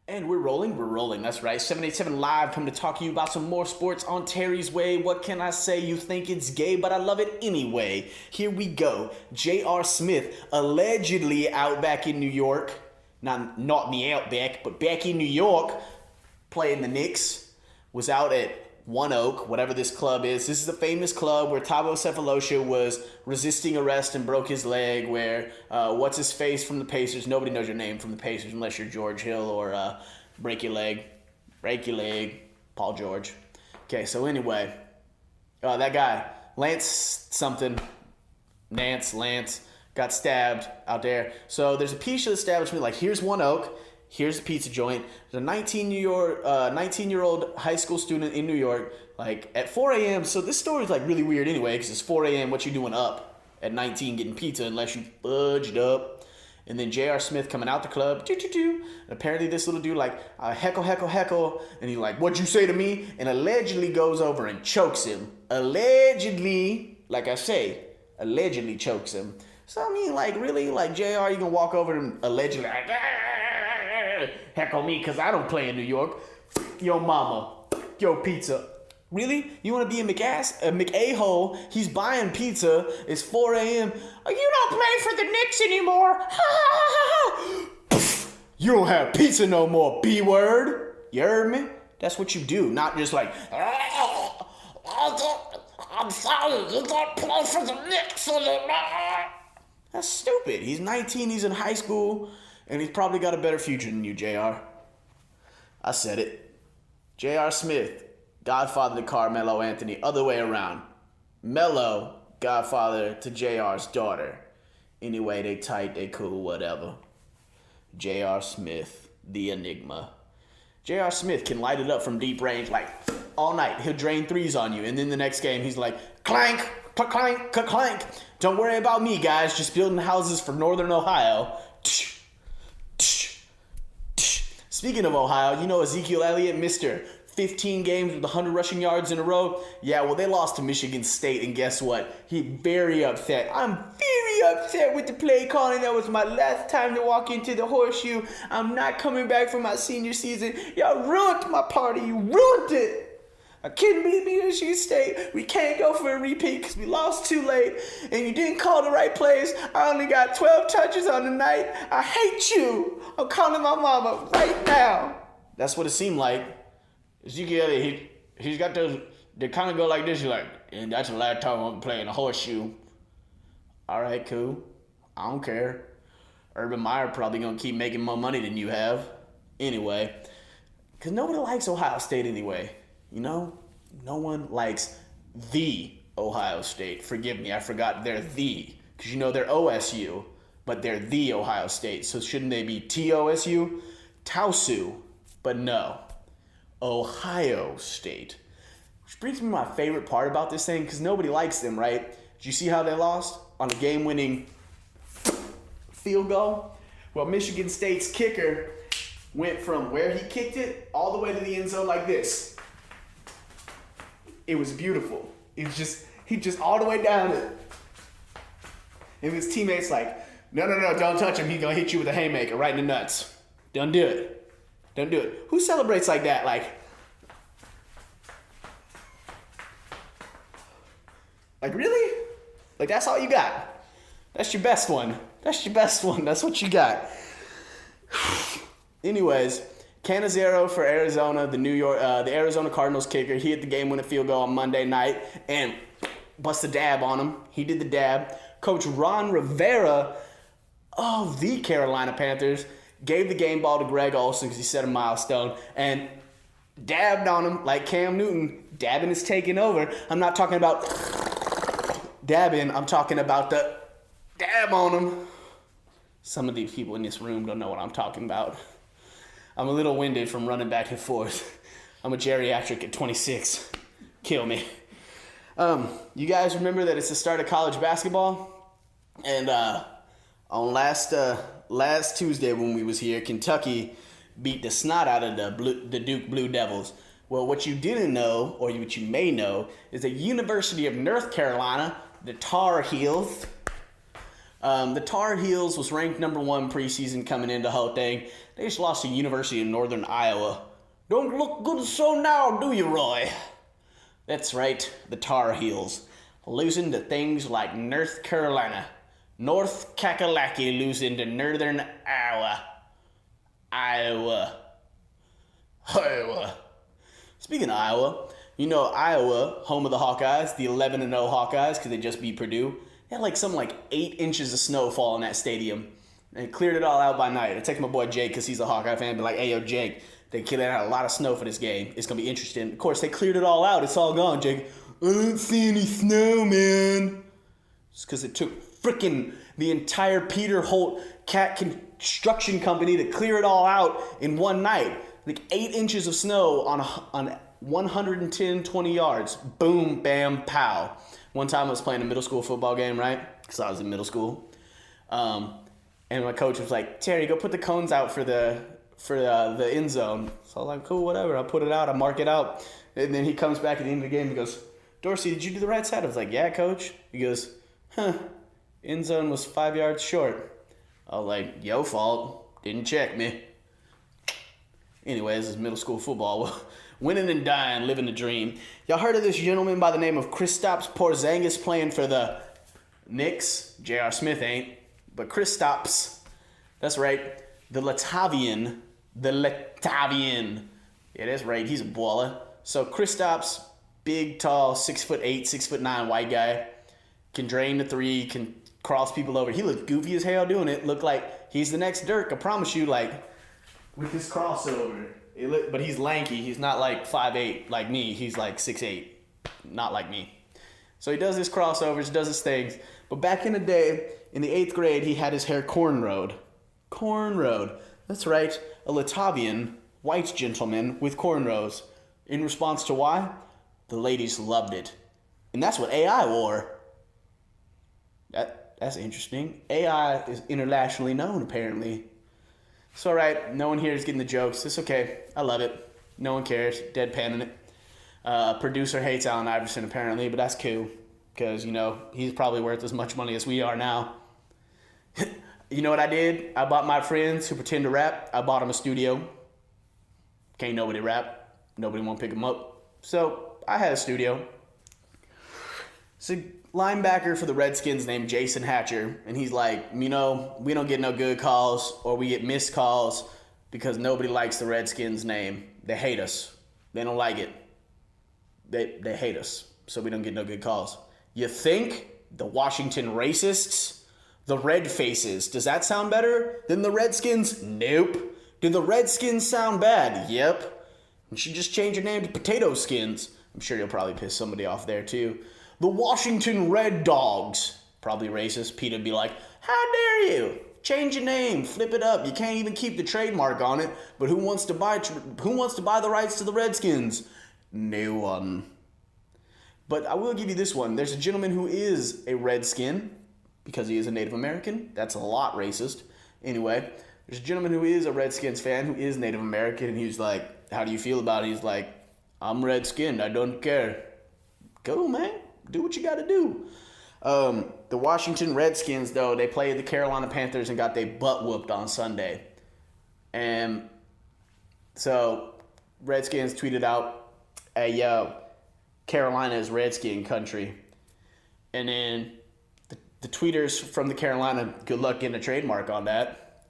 And we're rolling, that's right. 787 Live, come to talk to you about some more sports on Terry's Way. What can I say? You think it's gay, but I love it anyway. Here we go. J.R. Smith, allegedly out back in New York. Not in the Outback, but back in New York, playing the Knicks. Was out at One Oak, whatever this club is. This is a famous club where Thabo Sefolosha was resisting arrest and broke his leg, where what's his face from the Pacers, nobody knows your name from the Pacers unless you're George Hill or break your leg, Paul George. Okay, so anyway, that guy, Lance, got stabbed out there. So there's a piece of the establishment, like here's One Oak, here's the pizza joint. There's a 19-year-old high school student in New York, like at 4 a.m. So this story is like really weird anyway, because it's 4 a.m. What you doing up at 19 getting pizza unless you fudged up? And then J.R. Smith coming out the club, and apparently this little dude like heckle, and he's like, "What'd you say to me?" And allegedly goes over and chokes him. Allegedly, like I say, allegedly chokes him. So I mean, like really, like JR, you gonna walk over and allegedly like, heckle me because I don't play in New York. Yo mama, yo pizza. Really? You want to be a McA-hole? He's buying pizza. It's 4 a.m. Oh, you don't play for the Knicks anymore. You don't have pizza no more, B-word. You heard me? That's what you do, not just like, I'm sorry, you don't play for the Knicks anymore. That's stupid. He's 19, he's in high school, and he's probably got a better future than you, JR. I said it. J.R. Smith, godfather to Carmelo Anthony, other way around. Melo, godfather to JR's daughter. Anyway, they tight, they cool, whatever. J.R. Smith, the enigma. J.R. Smith can light it up from deep range like all night. He'll drain threes on you, and then the next game he's like, clank, clank, clank. Don't worry about me, guys. Just building houses for Northern Ohio. Speaking of Ohio, you know Ezekiel Elliott, Mr. 15 games with 100 rushing yards in a row? Yeah, well, they lost to Michigan State, and guess what? He's very upset. I'm very upset with the play calling. That was my last time to walk into the horseshoe. I'm not coming back for my senior season. Y'all ruined my party. You ruined it. I couldn't beat Michigan State. We can't go for a repeat because we lost too late, and you didn't call the right plays. I only got 12 touches on the night. I hate you. I'm calling my mama right now. That's what it seemed like. Ezekiel, he's got those, they kind of go like this. You're like, and that's the last time I'm playing a horseshoe. All right, cool. I don't care. Urban Meyer probably going to keep making more money than you have. Anyway, because nobody likes Ohio State anyway. You know, no one likes the Ohio State. Forgive me, I forgot they're the. Because you know they're OSU, but they're the Ohio State. So shouldn't they be TOSU? Tausu. But no. Ohio State. Which brings me to my favorite part about this thing, because nobody likes them, right? Did you see how they lost on a game-winning field goal? Well, Michigan State's kicker went from where he kicked it all the way to the end zone like this. It was beautiful. He just all the way down it. And his teammates like, no, don't touch him. He's going to hit you with a haymaker right in the nuts. Don't do it. Don't do it. Who celebrates like that? Like really? Like that's all you got? That's your best one. That's your best one. That's what you got. Anyways, Canizero for Arizona, the Arizona Cardinals kicker. He hit the game-winning field goal on Monday night and bust a dab on him. He did the dab. Coach Ron Rivera of the Carolina Panthers gave the game ball to Greg Olsen because he set a milestone and dabbed on him like Cam Newton. Dabbing is taking over. I'm not talking about dabbing. I'm talking about the dab on him. Some of these people in this room don't know what I'm talking about. I'm a little winded from running back and forth. I'm a geriatric at 26. Kill me. You guys remember that it's the start of college basketball? And on last Tuesday when we was here, Kentucky beat the snot out of the Duke Blue Devils. Well, what you didn't know, or what you may know, is the University of North Carolina, the Tar Heels, The Tar Heels was ranked number 1 preseason coming into the whole thing. They just lost to University of Northern Iowa. Don't look good so now, do you, Roy? That's right, the Tar Heels. Losing to things like North Carolina. North Kakalaki losing to Northern Iowa. Iowa. Speaking of Iowa, you know Iowa, home of the Hawkeyes, the 11-0 Hawkeyes, because they just beat Purdue. They had like 8 inches of snow fall in that stadium. And cleared it all out by night. I texted my boy Jake because he's a Hawkeye fan, be like, hey, yo, Jake, they cleared out a lot of snow for this game. It's going to be interesting. Of course, they cleared it all out. It's all gone, Jake. I didn't see any snow, man. It's because it took frickin' the entire Peter Holt Cat Construction Company to clear it all out in one night. Like 8 inches of snow on 110, 20 yards. Boom, bam, pow. One time I was playing a middle school football game, right? Because I was in middle school. And my coach was like, Terry, go put the cones out for the end zone. So I was like, cool, whatever. I'll put it out. I'll mark it out. And then he comes back at the end of the game and goes, Dorsey, did you do the right side? I was like, yeah, coach. He goes, end zone was 5 yards short. I was like, yo fault. Didn't check me. Anyways, this is middle school football. Winning and dying, living the dream. Y'all heard of this gentleman by the name of Kristaps Porzingis playing for the Knicks? J.R. Smith ain't. But Kristaps, that's right, the Latvian. Yeah, that's right, he's a baller. So Kristaps, big, tall, 6'8", 6'9" white guy, can drain the three, can cross people over. He looked goofy as hell doing it. Looked like he's the next Dirk, I promise you, like, with his crossover. But he's lanky. He's not like 5'8" like me. He's like 6'8", not like me. So he does his crossovers, does his things. But back in the day, in the 8th grade, he had his hair cornrowed. Cornrowed. That's right, a Latvian white gentleman with cornrows. In response to why? The ladies loved it. And that's what AI wore. That's interesting. AI is internationally known, apparently. It's all right. No one here is getting the jokes. It's okay. I love it. No one cares. Deadpanning it. Producer hates Allen Iverson, apparently, but that's cool. Because, he's probably worth as much money as we are now. You know what I did? I bought my friends who pretend to rap. I bought them a studio. Can't nobody rap. Nobody want to pick them up. So, I had a studio. It's a linebacker for the Redskins named Jason Hatcher. And he's like, we don't get no good calls or we get missed calls because nobody likes the Redskins name. They hate us. They don't like it. They hate us. So we don't get no good calls. You think the Washington racists, the red faces, does that sound better than the Redskins? Nope. Do the Redskins sound bad? Yep. You should just change your name to Potato Skins. I'm sure you'll probably piss somebody off there too. The Washington Red Dogs. Probably racist. Pete'd be like, how dare you? Change your name. Flip it up. You can't even keep the trademark on it. But who wants to buy the rights to the Redskins? No one. But I will give you this one. There's a gentleman who is a Redskin because he is a Native American. That's a lot racist. Anyway, there's a gentleman who is a Redskins fan who is Native American. And he's like, how do you feel about it? He's like, I'm red-skinned. I don't care. Go, man. Do what you got to do. The Washington Redskins, though, they played the Carolina Panthers and got their butt whooped on Sunday. And so Redskins tweeted out, hey, yo, Carolina is Redskin country. And then the tweeters from the Carolina, good luck getting a trademark on that.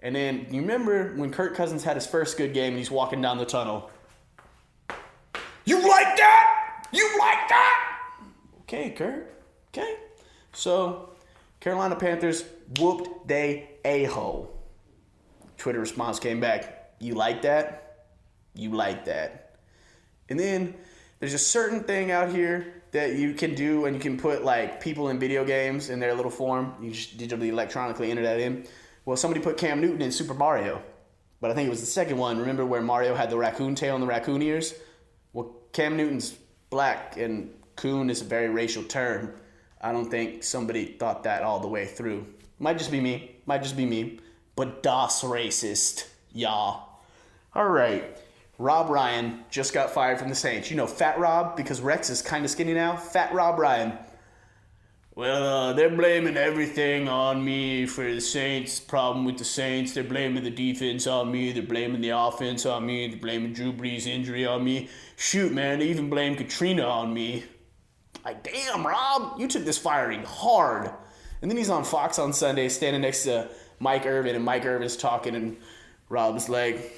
And then you remember when Kirk Cousins had his first good game and he's walking down the tunnel. You like that? You like that? Okay, Kirk. Okay. So, Carolina Panthers whooped they a-hole. Twitter response came back, you like that? You like that. And then there's a certain thing out here that you can do and you can put like people in video games in their little form. You just digitally, electronically enter that in. Well, somebody put Cam Newton in Super Mario. But I think it was the second one. Remember where Mario had the raccoon tail and the raccoon ears? Well, Cam Newton's black and coon is a very racial term. I don't think somebody thought that all the way through. Might just be me. But das racist, y'all. All right. Rob Ryan just got fired from the Saints. You know Fat Rob, because Rex is kind of skinny now. Fat Rob Ryan. Well, they're blaming everything on me for the Saints. Problem with the Saints. They're blaming the defense on me. They're blaming the offense on me. They're blaming Drew Brees' injury on me. Shoot, man, they even blame Katrina on me. Like, damn, Rob, you took this firing hard. And then he's on Fox on Sunday standing next to Mike Irvin, and Mike Irvin's talking, and Rob's like,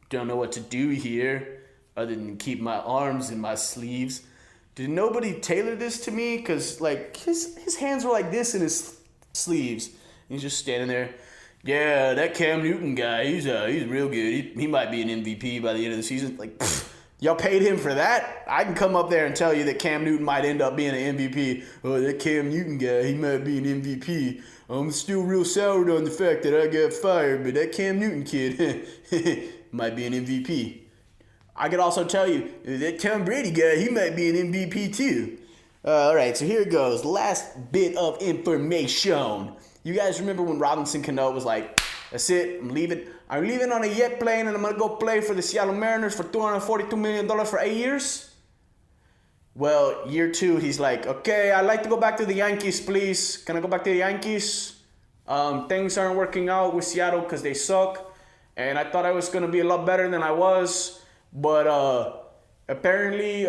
don't know what to do here other than keep my arms in my sleeves. Did nobody tailor this to me? Because, like, his hands were like this in his sleeves. He's just standing there. Yeah, that Cam Newton guy, he's real good. He might be an MVP by the end of the season. Like, y'all paid him for that? I can come up there and tell you that Cam Newton might end up being an MVP. Oh, that Cam Newton guy, he might be an MVP. I'm still real soured on the fact that I got fired, but that Cam Newton kid might be an MVP. I could also tell you, that Tom Brady guy, he might be an MVP too. All right, so here it goes. Last bit of information. You guys remember when Robinson Cano was like, that's it, I'm leaving. I'm leaving on a jet plane and I'm going to go play for the Seattle Mariners for $242 million for 8 years? Well, year 2, he's like, okay, I'd like to go back to the Yankees, please. Can I go back to the Yankees? Things aren't working out with Seattle because they suck. And I thought I was going to be a lot better than I was. But apparently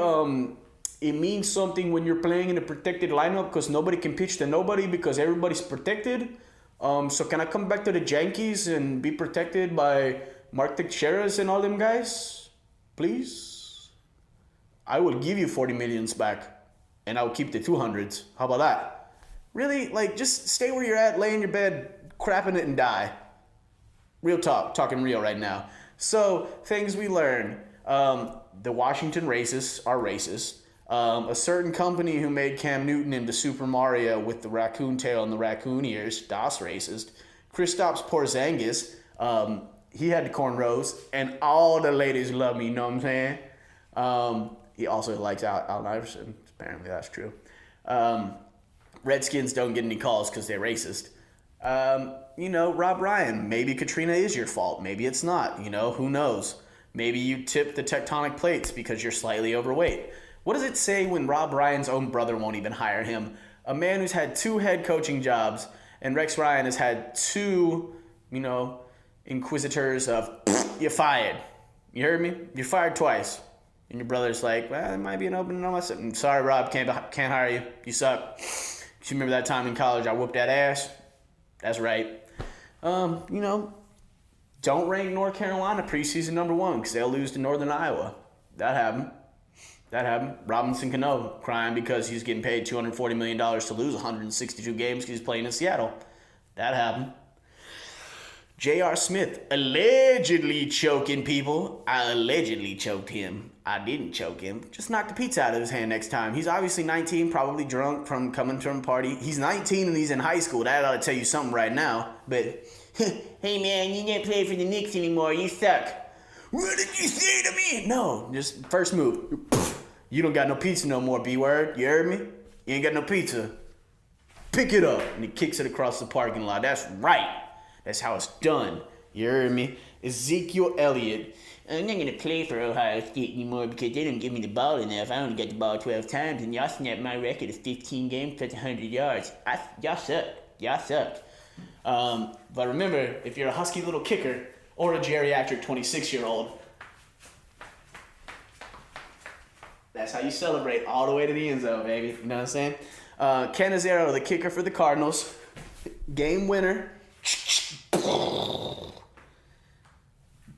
it means something when you're playing in a protected lineup because nobody can pitch to nobody because everybody's protected. So can I come back to the Yankees and be protected by Mark Teixeira's and all them guys? Please? I will give you 40 millions back and I'll keep the 200s. How about that? Really? Like, just stay where you're at, lay in your bed, crapping it and die. Real talk, talking real right now. So, things we learned. The Washington racists are racist. A certain company who made Cam Newton into Super Mario with the raccoon tail and the raccoon ears, that's racist. Kristaps Porzingis, he had the cornrows, and all the ladies love me, you know what I'm saying? He also likes Allen Iverson. Apparently that's true. Redskins don't get any calls because they're racist. Rob Ryan, maybe Katrina is your fault. Maybe it's not. Who knows? Maybe you tip the tectonic plates because you're slightly overweight. What does it say when Rob Ryan's own brother won't even hire him? A man who's had 2 head coaching jobs, and Rex Ryan has had 2, inquisitors of, you're fired. You heard me? You're fired twice. And your brother's like, well, it might be an opening on my side. Sorry, Rob, can't hire you. You suck. You remember that time in college I whooped that ass? That's right. Don't rank North Carolina preseason number 1 because they'll lose to Northern Iowa. That happened. Robinson Cano crying because he's getting paid $240 million to lose 162 games because he's playing in Seattle. That happened. J.R. Smith allegedly choking people. I allegedly choked him. I didn't choke him. Just knocked the pizza out of his hand next time. He's obviously 19, probably drunk from coming from a party. He's 19 and he's in high school. That ought to tell you something right now. But, hey man, you can't play for the Knicks anymore. You suck. What did you say to me? No, just first move. You don't got no pizza no more, B-word. You heard me? You ain't got no pizza. Pick it up. And he kicks it across the parking lot. That's right. That's how it's done. You heard me? Ezekiel Elliott. I'm not going to play for Ohio State anymore because they didn't give me the ball enough. I only got the ball 12 times, and y'all snapped my record of 15 games plus 100 yards. Y'all suck. Y'all suck. But remember, if you're a husky little kicker or a geriatric 26-year-old, that's how you celebrate all the way to the end zone, baby. You know what I'm saying? Ken Azero, the kicker for the Cardinals. Game winner.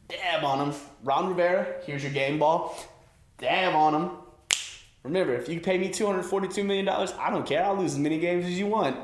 Dab on him. Ron Rivera, here's your game ball. Dab on him. Remember, if you pay me $242 million, I don't care. I'll lose as many games as you want.